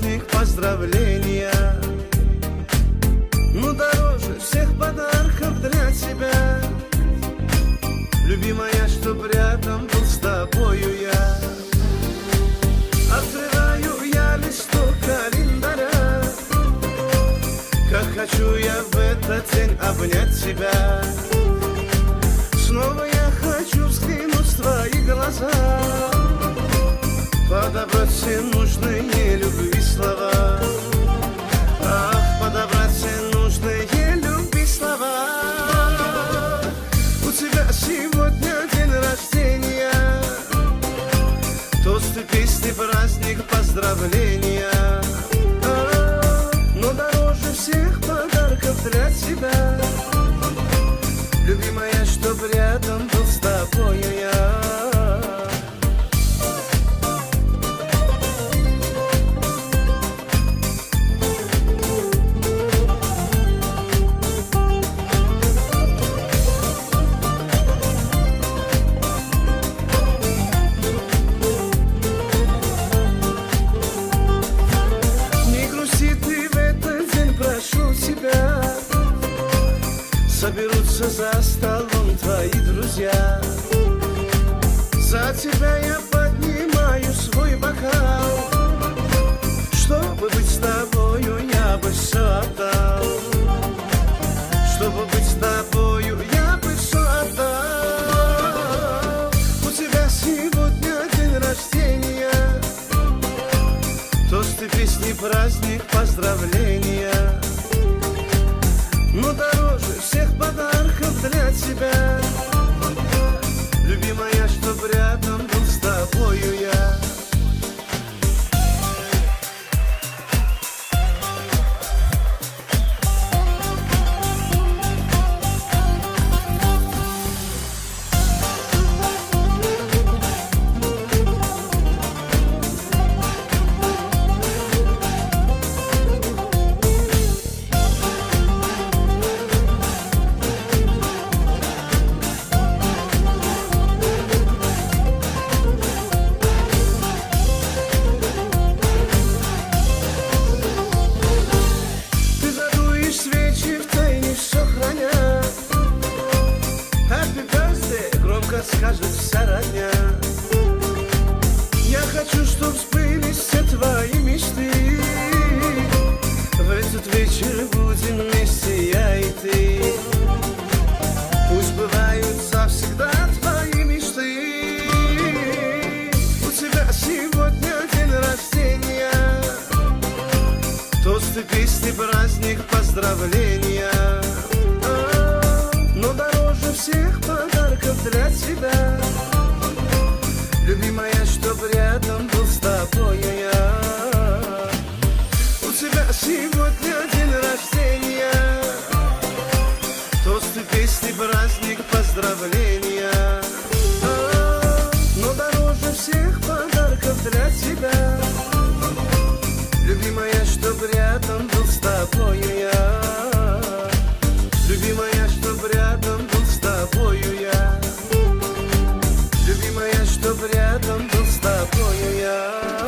праздник поздравления. Ну дороже всех подарков для тебя, любимая, чтоб рядом был с тобою я. Открываю я листок календаря, как хочу я в этот день обнять тебя. Снова я хочу взглянуть в твои глаза, подобрать все нужные любви слова. Ах, подобрать все нужные любви слова. У тебя сегодня день рождения, тосты, песни, праздник, поздравления. Но дороже всех подарков для тебя, любимая, чтоб рядом был с тобою я. Соберутся за столом твои друзья, за тебя я поднимаю свой бокал. Чтобы быть с тобою, я бы все отдал. Чтобы быть с тобою, я бы все отдал. У тебя сегодня день рождения, тосты, песни, праздник, поздравления. Но дороже всех подарков для тебя, любимая, чтоб рядом был с тобою я. Скажет вся родня. Я хочу, чтоб сбылись все твои мечты. В этот вечер будем вместе я и ты. Пусть бывают завсегда твои мечты. У тебя сегодня день рождения, тосты, песни, праздник, поздравления. Но дороже всех подарков для тебя, любимая, чтоб рядом был с тобою я. У тебя сегодня день рождения, тосты, песни, праздник, поздравления. Но дороже всех подарков для тебя, любимая, чтоб рядом был с тобою я. Любимая, чтоб рядом был с тобою я. Любимая, чтоб рядом был с тобою я.